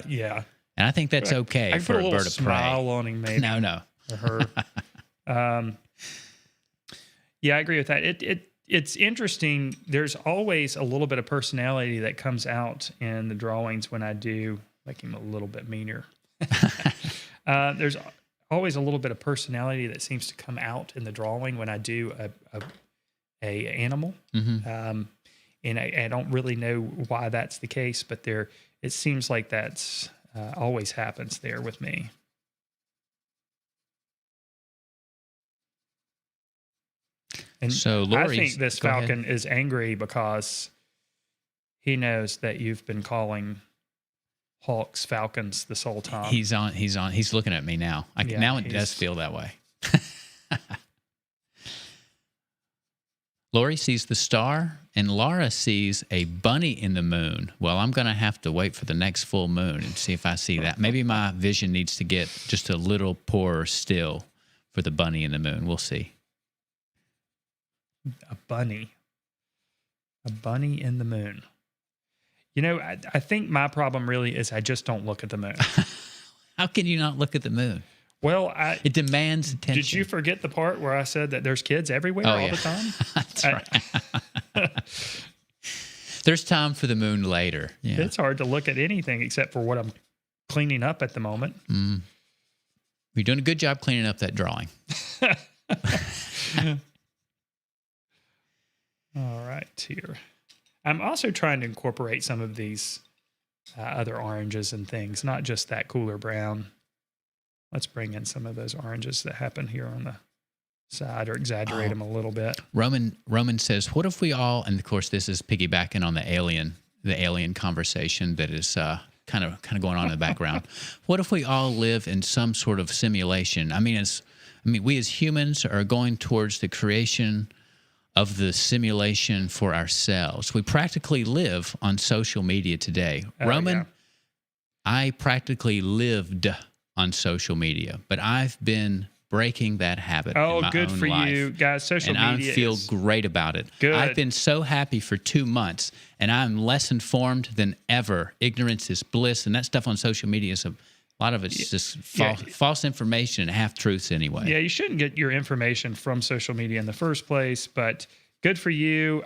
And I think that's okay I for put a little bird of prey. smile on him, maybe. No. Or her. Yeah, I agree with that. It's interesting. There's always a little bit of personality that comes out in the drawings when I do make him a little bit meaner. There's always a little bit of personality that seems to come out in the drawing when I do a animal. And I don't really know why that's the case, but it seems like that's always happens there with me. And So I Lori's, think this go ahead. falcon is angry because he knows that you've been calling hawks falcons this whole time. He's looking at me now. Yeah, now it does feel that way. Lori sees the star, and Laura sees a bunny in the moon. Well, I'm going to have to wait for the next full moon and see if I see that. Maybe my vision needs to get just a little poorer still for the bunny in the moon. We'll see. A bunny in the moon. I think my problem really is I just don't look at the moon. How can you not look at the moon? Well, It demands attention. did you forget the part where I said that there's kids everywhere all the time? That's right. There's time for the moon later. Yeah. It's hard to look at anything except for what I'm cleaning up at the moment. You're doing a good job cleaning up that drawing. All right, here. I'm also trying to incorporate some of these other oranges and things, not just that cooler brown. Let's bring in some of those oranges that happen here on the side, or exaggerate them a little bit. Roman says, "What if we all?" And of course, this is piggybacking on the alien conversation that is kind of going on in the background. What if we all live in some sort of simulation? We as humans are going towards the creation of the simulation for ourselves. We practically live on social media today. Roman, yeah. I practically lived on social media, but I've been breaking that habit. Oh, in my good own for life. you guys. Social and media I feel is great about it. good. I've been so happy for 2 months, and I'm less informed than ever. Ignorance is bliss, and that stuff on social media is a lot of it's just false information and half truths anyway. Yeah, you shouldn't get your information from social media in the first place, but good for you.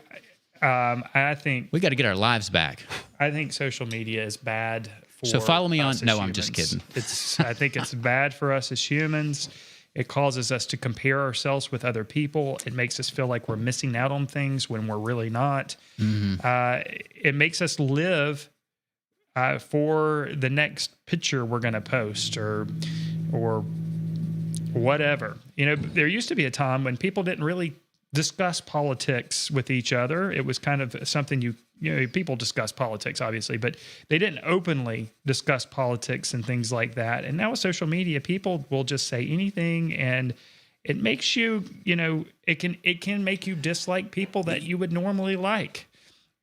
I think We got to get our lives back. I think social media is bad for So follow me on. us as No, I'm just humans. kidding. I think it's bad for us as humans. It causes us to compare ourselves with other people. It makes us feel like we're missing out on things when we're really not. It makes us live for the next picture we're going to post or whatever. You know, there used to be a time when people didn't really discuss politics with each other. It was kind of something you know, people discuss politics, obviously, but they didn't openly discuss politics and things like that. And now with social media, people will just say anything, and it makes you, you know, it can make you dislike people that you would normally like.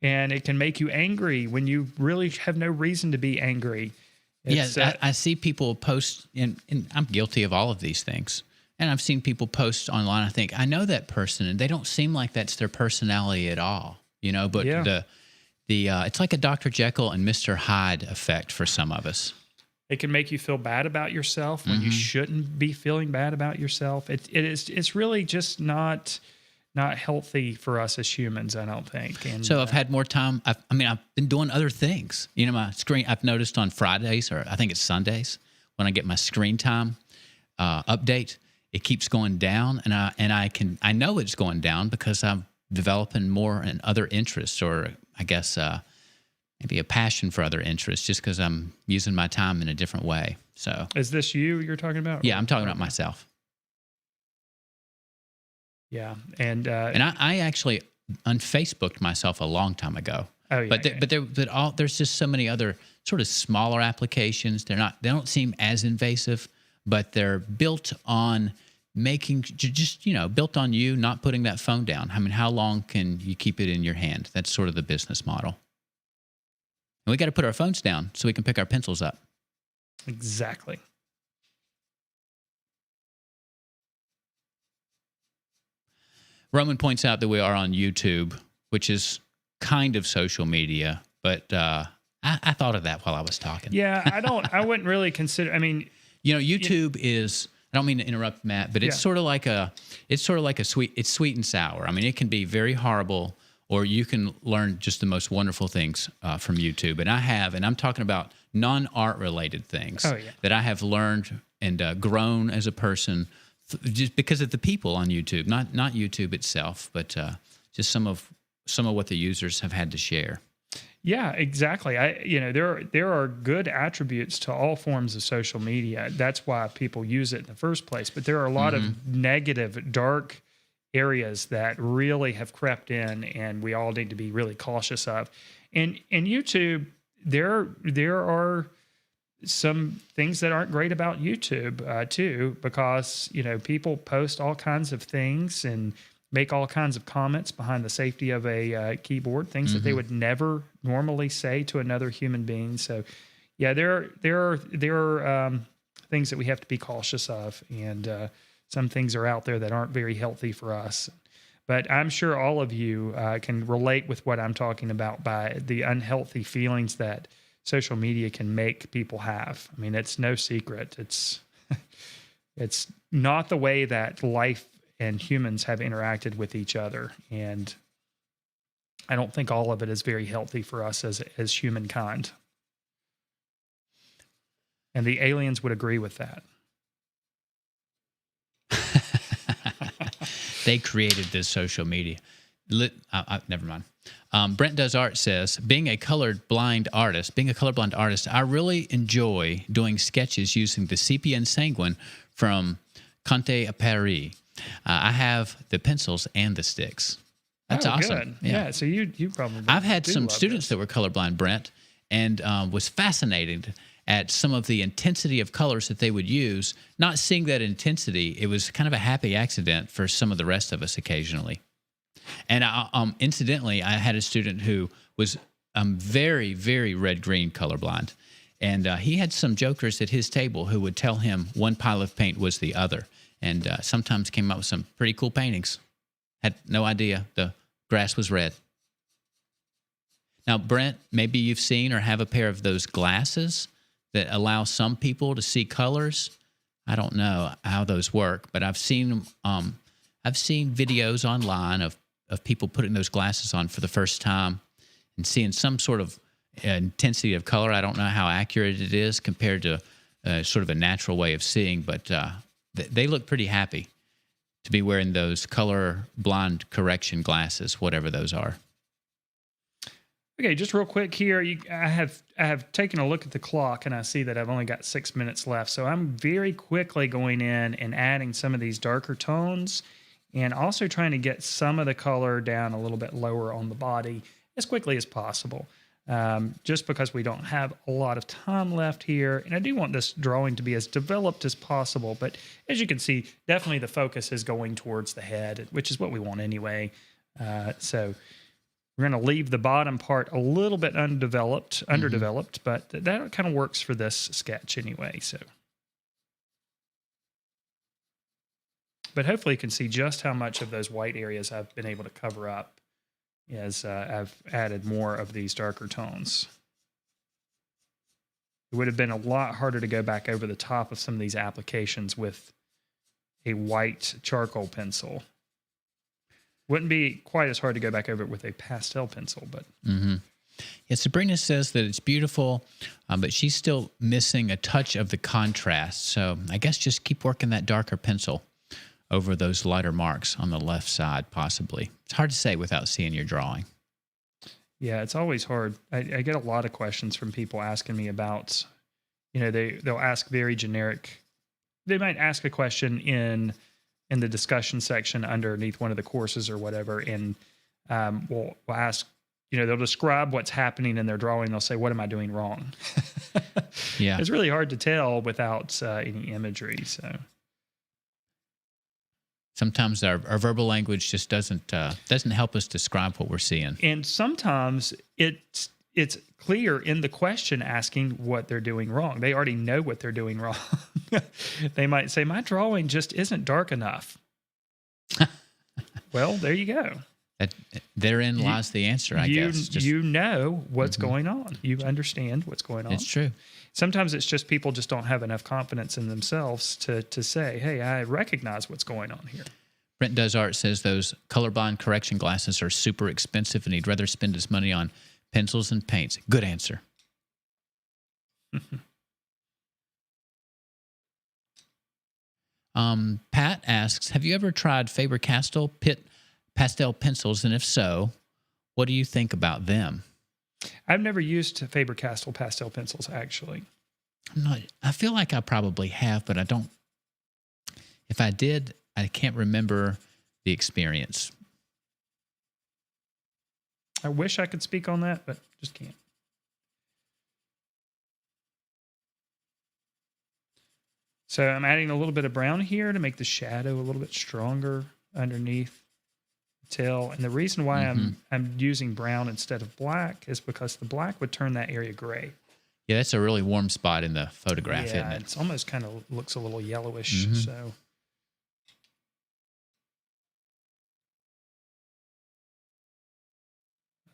And it can make you angry when you really have no reason to be angry. It's, I see people post, and I'm guilty of all of these things. And I've seen people post online. I think, I know that person, and they don't seem like that's their personality at all, you know. But it's like a Dr. Jekyll and Mr. Hyde effect for some of us. It can make you feel bad about yourself when you shouldn't be feeling bad about yourself. It's really just not healthy for us as humans, I don't think. And so I've had more time. I've been doing other things. You know, my screen, I've noticed on Fridays, or I think it's Sundays, when I get my screen time update, it keeps going down, and I know it's going down because I'm developing more and other interests, or I guess maybe a passion for other interests, just because I'm using my time in a different way. So is this you're talking about? Yeah, I'm talking about myself. Yeah, and I actually unFacebooked myself a long time ago. Oh yeah, but there's just so many other sort of smaller applications. They don't seem as invasive, but they're built on built on you not putting that phone down. I mean, how long can you keep it in your hand? That's sort of the business model. And we got to put our phones down so we can pick our pencils up. Exactly. Roman points out that we are on YouTube, which is kind of social media, but I thought of that while I was talking. Yeah, I wouldn't really consider. I mean, you know, YouTube is. I don't mean to interrupt, Matt, but it's sort of like it's sweet and sour. I mean, it can be very horrible, or you can learn just the most wonderful things from YouTube. And I'm talking about non-art related things that I have learned and grown as a person just because of the people on YouTube, not YouTube itself, but just some of what the users have had to share. Yeah, exactly. There are good attributes to all forms of social media. That's why people use it in the first place. But there are a lot of negative, dark areas that really have crept in, and we all need to be really cautious of. And YouTube, there are some things that aren't great about YouTube too, because people post all kinds of things and make all kinds of comments behind the safety of a keyboard, things that they would never normally say to another human being. So, yeah, there are things that we have to be cautious of, and some things are out there that aren't very healthy for us. But I'm sure all of you can relate with what I'm talking about by the unhealthy feelings that social media can make people have. I mean, it's no secret. It's not the way that life and humans have interacted with each other. And I don't think all of it is very healthy for us as humankind. And the aliens would agree with that. They created this social media. Never mind. Brent Does Art says, being a colorblind artist, I really enjoy doing sketches using the Sepia and Sanguine from Conte à Paris. I have the pencils and the sticks. That's awesome. Good. Yeah. So you probably. I've had some students that were colorblind, Brent, and was fascinated at some of the intensity of colors that they would use. Not seeing that intensity, it was kind of a happy accident for some of the rest of us occasionally. And incidentally, I had a student who was very, very red-green colorblind. And he had some jokers at his table who would tell him one pile of paint was the other. and sometimes came up with some pretty cool paintings. Had no idea the grass was red. Now, Brent, maybe you've seen or have a pair of those glasses that allow some people to see colors. I don't know how those work, but I've seen videos online of people putting those glasses on for the first time and seeing some sort of intensity of color. I don't know how accurate it is compared to sort of a natural way of seeing, but they look pretty happy to be wearing those color blind correction glasses, whatever those are. Okay, just real quick here. I have taken a look at the clock, and I see that I've only got 6 minutes left. So I'm very quickly going in and adding some of these darker tones, and also trying to get some of the color down a little bit lower on the body as quickly as possible. Just because we don't have a lot of time left here, and I do want this drawing to be as developed as possible. But as you can see, definitely the focus is going towards the head, which is what we want anyway. So we're going to leave the bottom part a little bit underdeveloped, but that kind of works for this sketch anyway. So, but hopefully you can see just how much of those white areas I've been able to cover up as I've added more of these darker tones. It would have been a lot harder to go back over the top of some of these applications with a white charcoal pencil. Wouldn't be quite as hard to go back over it with a pastel pencil, but... Yeah, Sabrina says that it's beautiful, but she's still missing a touch of the contrast. So I guess just keep working that darker pencil over those lighter marks on the left side, possibly. It's hard to say without seeing your drawing. Yeah, it's always hard. I get a lot of questions from people asking me about, they'll ask very generic... They might ask a question in the discussion section underneath one of the courses or whatever, and we'll ask, they'll describe what's happening in their drawing. They'll say, what am I doing wrong? Yeah. It's really hard to tell without any imagery. So sometimes our verbal language just doesn't help us describe what we're seeing. And sometimes it's clear in the question asking what they're doing wrong. They already know what they're doing wrong. They might say, my drawing just isn't dark enough. Well, there you go. Therein lies the answer, I guess. You know what's going on. You understand what's going on. It's true. Sometimes it's just people just don't have enough confidence in themselves to say, hey, I recognize what's going on here. Brent Does Art says those colorblind correction glasses are super expensive and he'd rather spend his money on pencils and paints. Good answer. Pat asks, have you ever tried Faber-Castell Pitt pastel pencils? And if so, what do you think about them? I've never used Faber-Castell pastel pencils, actually. I feel like I probably have, but I don't. If I did, I can't remember the experience. I wish I could speak on that, but just can't. So I'm adding a little bit of brown here to make the shadow a little bit stronger underneath the tail. And the reason why I'm using brown instead of black is because the black would turn that area gray. Yeah, that's a really warm spot in the photograph, isn't it? It's almost kind of looks a little yellowish. So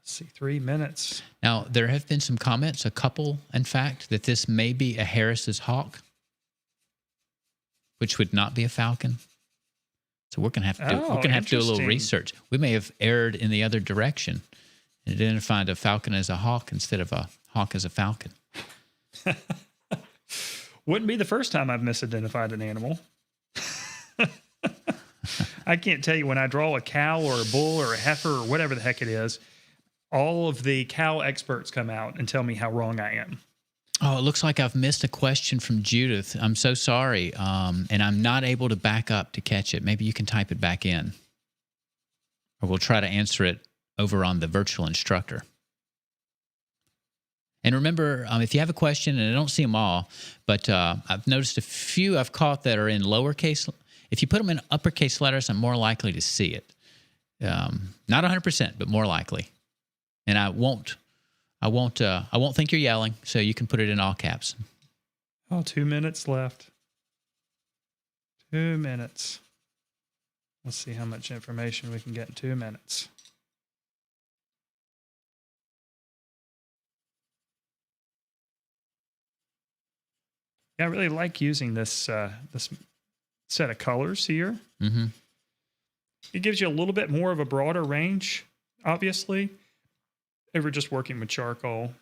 let's see, 3 minutes. Now, there have been some comments, a couple, in fact, that this may be a Harris's hawk, which would not be a falcon. So we're gonna have to do a little research. We may have erred in the other direction and identified a falcon as a hawk instead of a hawk as a falcon. Wouldn't be the first time I've misidentified an animal. I can't tell you, when I draw a cow or a bull or a heifer or whatever the heck it is, all of the cow experts come out and tell me how wrong I am. Oh, it looks like I've missed a question from Judith. I'm so sorry, and I'm not able to back up to catch it. Maybe you can type it back in, or we'll try to answer it over on the virtual instructor. And remember, if you have a question, and I don't see them all, but I've noticed a few I've caught that are in lowercase. If you put them in uppercase letters, I'm more likely to see it. Not 100%, but more likely. And I won't think you're yelling, so you can put it in all caps. Oh, 2 minutes left. 2 minutes. Let's see how much information we can get in 2 minutes. Yeah, I really like using this this set of colors here. Mm-hmm. It gives you a little bit more of a broader range, obviously, over just working with charcoal.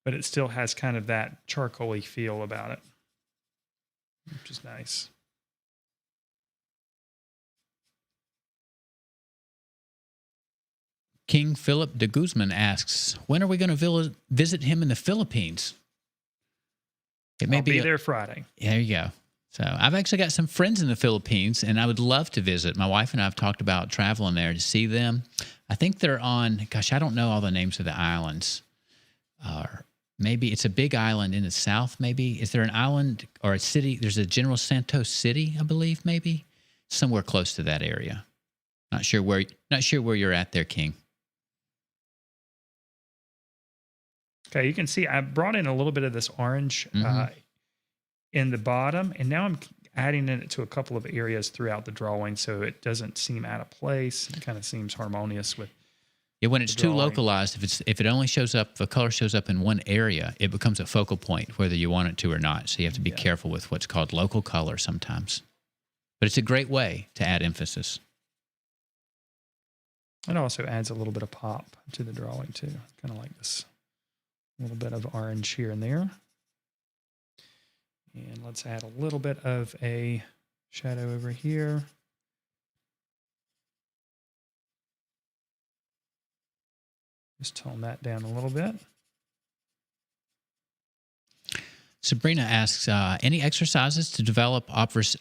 But it still has kind of that charcoal-y feel about it, which is nice. King Philip de Guzman asks, when are we going to visit him in the Philippines? It may I'll be there Friday. Yeah, there you go. So I've actually got some friends in the Philippines, and I would love to visit. My wife and I have talked about traveling there to see them. I think they're on, gosh, I don't know all the names of the islands. Maybe it's a big island in the south, maybe. Is there an island or a city? There's a General Santos City, I believe, maybe. Somewhere close to that area. Not sure where you're at there, King. Okay, you can see I brought in a little bit of this orange in the bottom, and now I'm adding it to a couple of areas throughout the drawing so it doesn't seem out of place. It kind of seems harmonious with when it's too localized, if it only shows up, if a color shows up in one area, it becomes a focal point, whether you want it to or not. So you have to be careful with what's called local color sometimes. But it's a great way to add emphasis. It also adds a little bit of pop to the drawing too. Kind of like this little bit of orange here and there. And let's add a little bit of a shadow over here. Just tone that down a little bit. Sabrina asks, any exercises to develop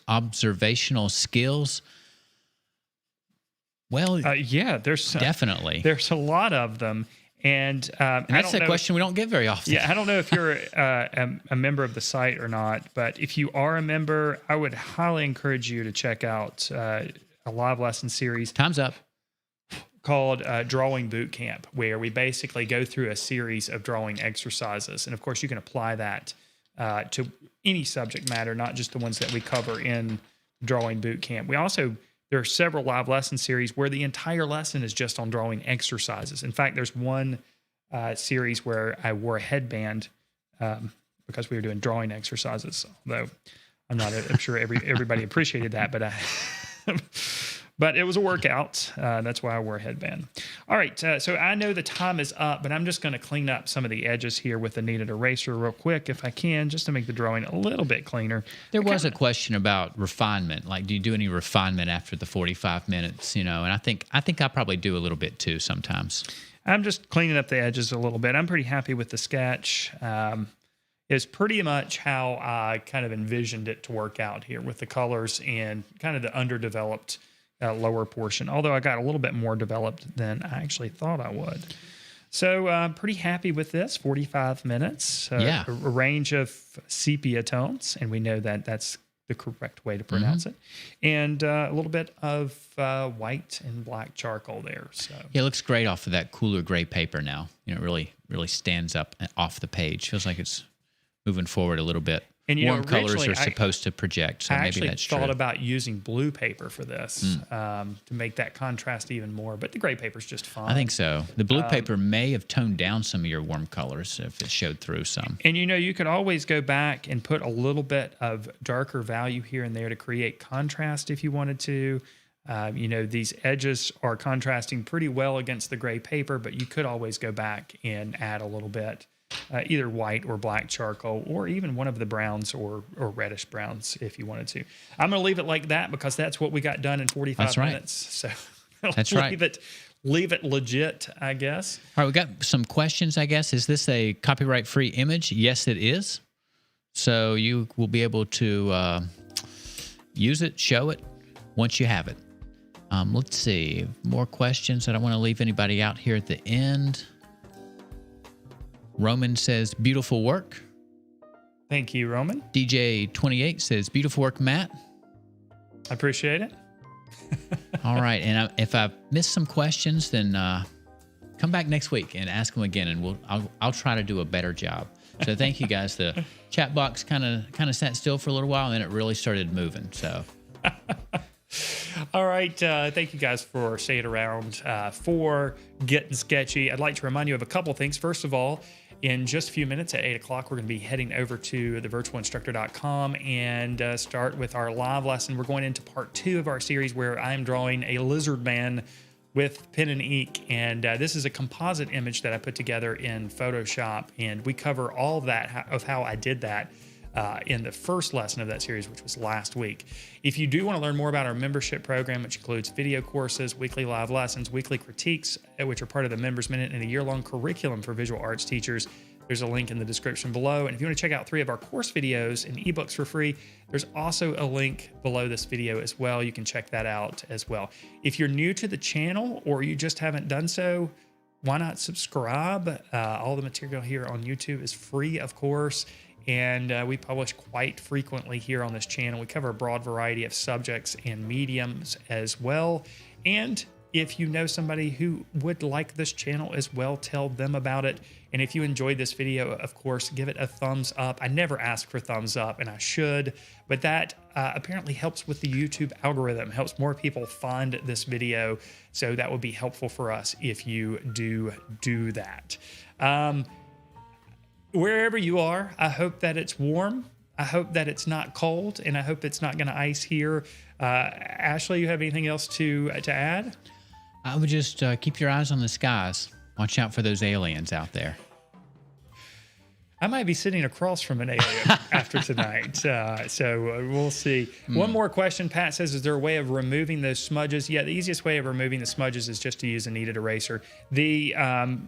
observational skills? Well, yeah, there's definitely. There's a lot of them. And that's a question we don't get very often. Yeah, I don't know if you're a member of the site or not, but if you are a member, I would highly encourage you to check out a live lesson series. Time's up. Called Drawing Boot Camp, where we basically go through a series of drawing exercises. And of course, you can apply that to any subject matter, not just the ones that we cover in Drawing Boot Camp. There are several live lesson series where the entire lesson is just on drawing exercises. In fact, there's one series where I wore a headband because we were doing drawing exercises. Although I'm sure everybody appreciated that, but it was a workout. That's why I wore a headband. All right, so I know the time is up, but I'm just going to clean up some of the edges here with the kneaded eraser real quick, if I can, just to make the drawing a little bit cleaner. There was a question about refinement. Like, do you do any refinement after the 45 minutes? And I think I probably do a little bit too sometimes. I'm just cleaning up the edges a little bit. I'm pretty happy with the sketch. It's pretty much how I kind of envisioned it to work out here with the colors and kind of the underdeveloped lower portion, although I got a little bit more developed than I actually thought I would. So pretty happy with this, 45 minutes, a range of sepia tones, and we know that that's the correct way to pronounce it, and a little bit of white and black charcoal there. So yeah, it looks great off of that cooler gray paper now. It really stands up off the page. Feels like it's moving forward a little bit. And warm colors are supposed to project, so maybe that's true. I actually thought about using blue paper for this to make that contrast even more, but the gray paper's just fine. I think so. The blue paper may have toned down some of your warm colors if it showed through some. And you could always go back and put a little bit of darker value here and there to create contrast if you wanted to. These edges are contrasting pretty well against the gray paper, but you could always go back and add a little bit. Either white or black charcoal, or even one of the browns or reddish browns if you wanted to. I'm going to leave it like that because that's what we got done in 45 minutes. So that's right. Leave it legit, I guess. All right, we got some questions, I guess. Is this a copyright-free image? Yes, it is. So you will be able to use it, show it, once you have it. Let's see. More questions. I don't want to leave anybody out here at the end. Roman says, beautiful work. Thank you, Roman. DJ28 says, beautiful work, Matt. I appreciate it. All right. And if I've missed some questions, then come back next week and ask them again, and I'll try to do a better job. So thank you guys. The chat box kind of sat still for a little while, and then it really started moving. So. All right. Thank you guys for staying around for Gettin Sketchy. I'd like to remind you of a couple things. First of all, in just a few minutes at 8 o'clock, we're going to be heading over to thevirtualinstructor.com and start with our live lesson. We're going into part 2 of our series where I'm drawing a lizard man with pen and ink. And this is a composite image that I put together in Photoshop. And we cover all of that, of how I did that in the first lesson of that series, which was last week. If you do want to learn more about our membership program, which includes video courses, weekly live lessons, weekly critiques, which are part of the Members Minute, and a year-long curriculum for visual arts teachers, there's a link in the description below. And if you want to check out 3 of our course videos and ebooks for free, there's also a link below this video as well. You can check that out as well. If you're new to the channel or you just haven't done so, why not subscribe? All the material here on YouTube is free, of course. And we publish quite frequently here on this channel. We cover a broad variety of subjects and mediums as well. And if you know somebody who would like this channel as well, tell them about it. And if you enjoyed this video, of course, give it a thumbs up. I never ask for thumbs up, and I should, but that apparently helps with the YouTube algorithm, helps more people find this video. So that would be helpful for us if you do that. Wherever you are, I hope that it's warm. I hope that it's not cold, and I hope it's not going to ice here. Ashley, you have anything else to add? I would just keep your eyes on the skies. Watch out for those aliens out there. I might be sitting across from an alien after tonight, so we'll see. One more question. Pat says, is there a way of removing those smudges? Yeah, the easiest way of removing the smudges is just to use a kneaded eraser. The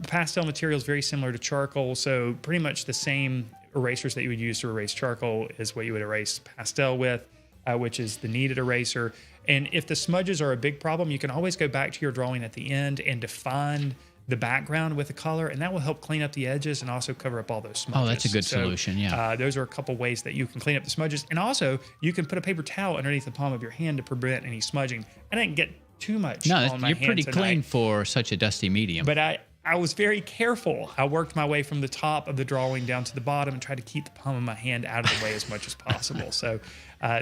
pastel material is very similar to charcoal, so pretty much the same erasers that you would use to erase charcoal is what you would erase pastel with, which is the kneaded eraser. And if the smudges are a big problem, you can always go back to your drawing at the end and define the background with a color, and that will help clean up the edges and also cover up all those smudges. Oh, that's a good solution, yeah. Those are a couple ways that you can clean up the smudges. And also, you can put a paper towel underneath the palm of your hand to prevent any smudging. I didn't get too much on my hand you're pretty tonight, clean for such a dusty medium. but I was very careful. I worked my way from the top of the drawing down to the bottom and tried to keep the palm of my hand out of the way as much as possible. So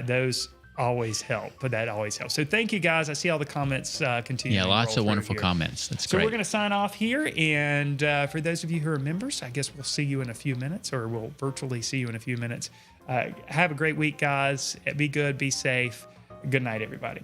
those always help, but that always helps. So thank you guys. I see all the comments continue. Yeah, lots of wonderful comments. That's great. So we're going to sign off here. And for those of you who are members, I guess we'll see you in a few minutes, or we'll virtually see you in a few minutes. Have a great week, guys. Be good. Be safe. Good night, everybody.